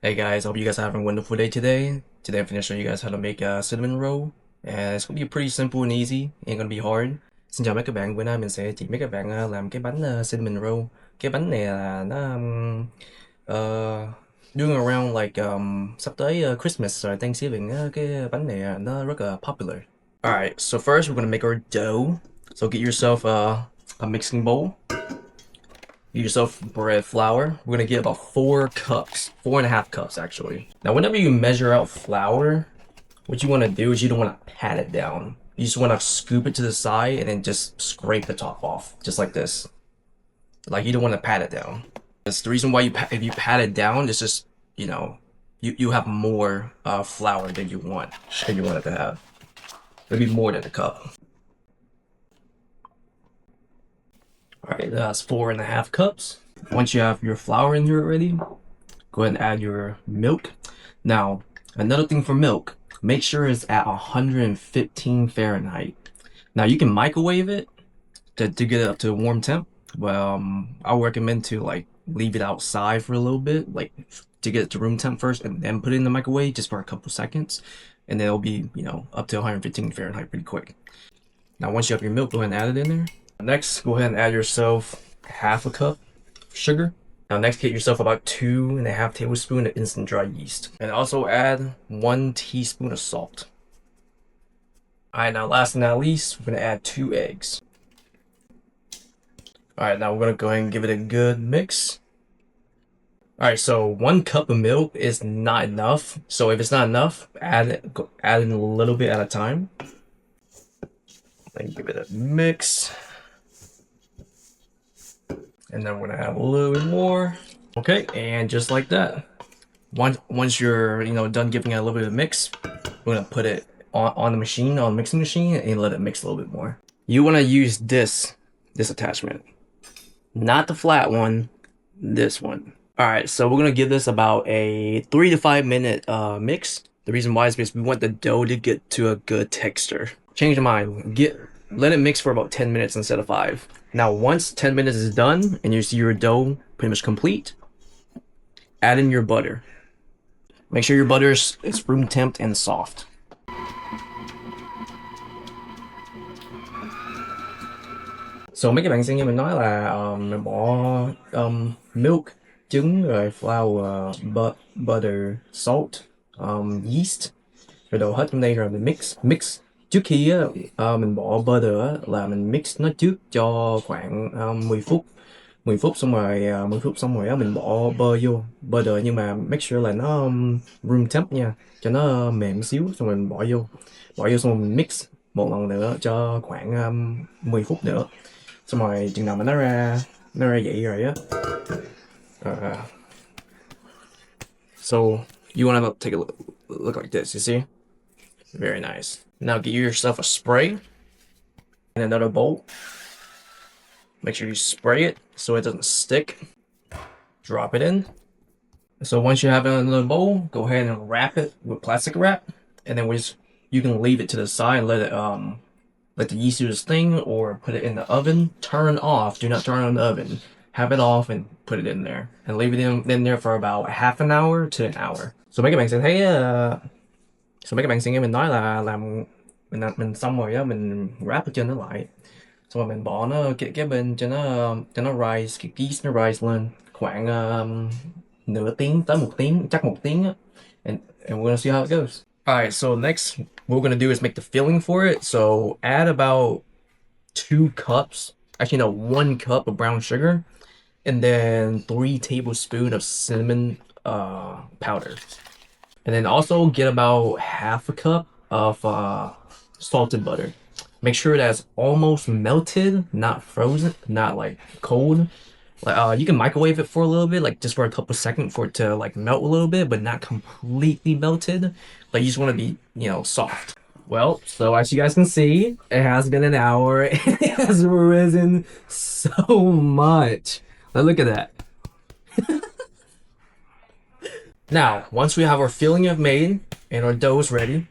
Hey guys, I hope you guys are having a wonderful day today. Today I'm gonna show you guys how to make a cinnamon roll. And it's gonna be pretty simple and easy, ain't gonna be hard. Xin chào mấy các bạn, bữa nay mình sẽ chỉ mấy các bạn làm cái bánh cinnamon roll. Cái bánh này là nó doing around like sắp tới Christmas or Thanksgiving cái bánh này nó rất là popular. Alright, so first we're gonna make our dough. So get yourself a mixing bowl. Get yourself bread flour. We're gonna get about 4 cups, 4.5 cups actually. Now, whenever you measure out flour, what you want to do is you don't want to pat it down. You just want to scoop it to the side and then just scrape the top off, just like this. Like you don't want to pat it down. That's the reason why if you pat it down, it's just you have more flour than you want it to have. It'll be more than a cup. All right, that's 4.5 cups. Once you have your flour in here already, go ahead and add your milk. Now, another thing for milk, make sure it's at 115 Fahrenheit. Now, you can microwave it to get it up to a warm temp. Well, I recommend to like leave it outside for a little bit, like to get it to room temp first and then put it in the microwave just for a couple seconds. And then it'll be, up to 115 Fahrenheit pretty quick. Now, once you have your milk, go ahead and add it in there. Next, go ahead and add yourself half a cup of sugar. Now next, get yourself about 2.5 tablespoons of instant dry yeast. And also add 1 teaspoon of salt. Alright, now last but not least, we're gonna add 2 eggs. Alright, now we're gonna go ahead and give it a good mix. Alright, so 1 cup of milk is not enough. So if it's not enough, add in a little bit at a time. Then give it a mix. And then we're gonna have a little bit more. Okay, and just like that. Once you're done giving it a little bit of mix, we're gonna put it on the machine, on the mixing machine, and let it mix a little bit more. You wanna use this attachment. Not the flat one, this one. Alright, so we're gonna give this about a 3 to 5 minute mix. The reason why is because we want the dough to get to a good texture. Change your mind. Let it mix for about 10 minutes instead of 5. Now, once 10 minutes is done and you see your dough pretty much complete, add in your butter. Make sure your butter is room temp and soft. So mấy các bạn xem như mình nói là mình bỏ milk, trứng, rồi flour, butter, salt, yeast, rồi đổ hết trong đây rồi mình mix. Trước khi mình bỏ butter là mình mix nó trước cho khoảng 10 phút. 10 phút xong rồi mình bỏ butter nhưng mà make sure là nó room temp nha, cho nó mềm xíu, xong rồi mình bỏ vô xong rồi mình mix một lần nữa cho khoảng 10 phút nữa. Xong rồi chừng nào mà nó ra vậy rồi á. So you want to take a look like this, you see? Very nice. Now get yourself a spray and another bowl. Make sure you spray it so it doesn't stick. Drop it in. So once you have it in another bowl, go ahead and wrap it with plastic wrap, and then you can leave it to the side and let the yeast do its thing, or put it in the oven. Turn off. Do not turn on the oven. Have it off and put it in there, and leave it in there for about half an hour to an hour. So mấy các bạn sẽ thấy mấy các bạn sẽ nghe mình nói là mình xong rồi á, mình wrap ở trên nó lại, xong rồi mình bỏ nó cái bên cho nó rise, cái yeast nó rise lên khoảng nửa tiếng tới 1 tiếng, chắc 1 tiếng á, and we're gonna see how it goes. Alright, so next what we're gonna do is make the filling for it. So add about 2 cups, actually no, 1 cup of brown sugar, and then 3 tablespoons of cinnamon powder. And then also get about half a cup of salted butter. Make sure that's almost melted, not frozen, not like cold. Like you can microwave it for a little bit, like just for a couple seconds for it to like melt a little bit, but not completely melted. Like you just want to be, soft. Well, so as you guys can see, it has been an hour and it has risen so much. Now look at that. Now, once we have our filling made and our dough is ready,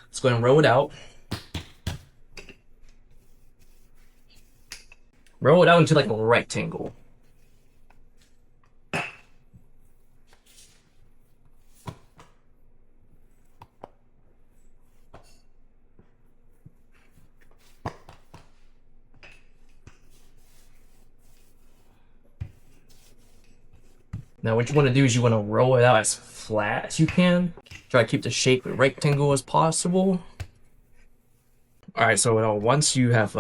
let's go ahead and roll it out. Roll it out into like a rectangle. Now what you want to do is you want to roll it out as flat as you can. Try to keep the shape rectangle as possible. Alright, so once you have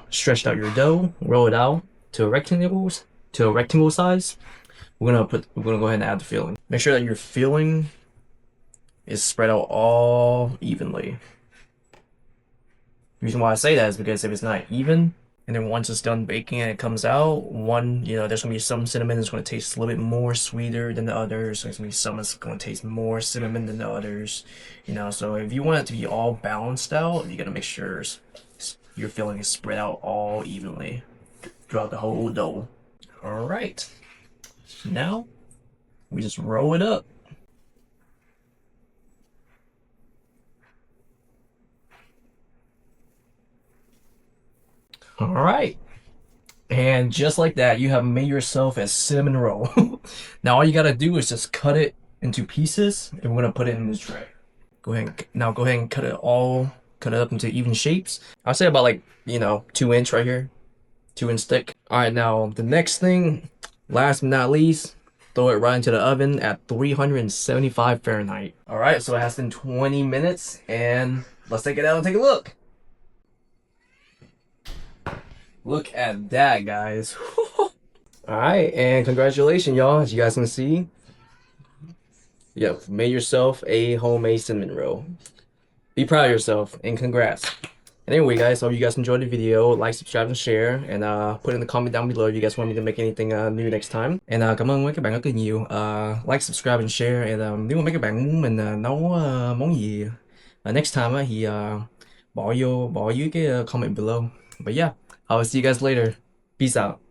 stretched out your dough, roll it out to a rectangle size. We're gonna go ahead and add the filling. Make sure that your filling is spread out all evenly. The reason why I say that is because if it's not even, and then once it's done baking and it comes out, there's gonna be some cinnamon that's gonna taste a little bit more sweeter than the others. There's gonna be some that's gonna taste more cinnamon than the others. So if you want it to be all balanced out, you gotta make sure your filling is spread out all evenly throughout the whole dough. All right, now we just roll it up. All right. And just like that, you have made yourself a cinnamon roll. Now all you gotta do is just cut it into pieces, and we're gonna put it in this tray. Go ahead and cut it up into even shapes. I'll say about 2-inch right here, 2-inch thick. All right, now the next thing, last but not least, throw it right into the oven at 375 Fahrenheit. All right, so it has been 20 minutes, and let's take it out and take a look. Look at that, guys. Alright, and congratulations, y'all. As you guys can see, made yourself a homemade cinnamon roll. Be proud of yourself, and congrats. And anyway, guys, hope you guys enjoyed the video. Like, subscribe, and share. And put in the comment down below if you guys want me to make anything new next time. And cảm ơn các bạn rất là nhiều. Like, subscribe, and share. And nếu mà mấy các bạn muốn mình nấu món gì next time thì bỏ dưới cái comment below. But yeah, I'll see you guys later. Peace out.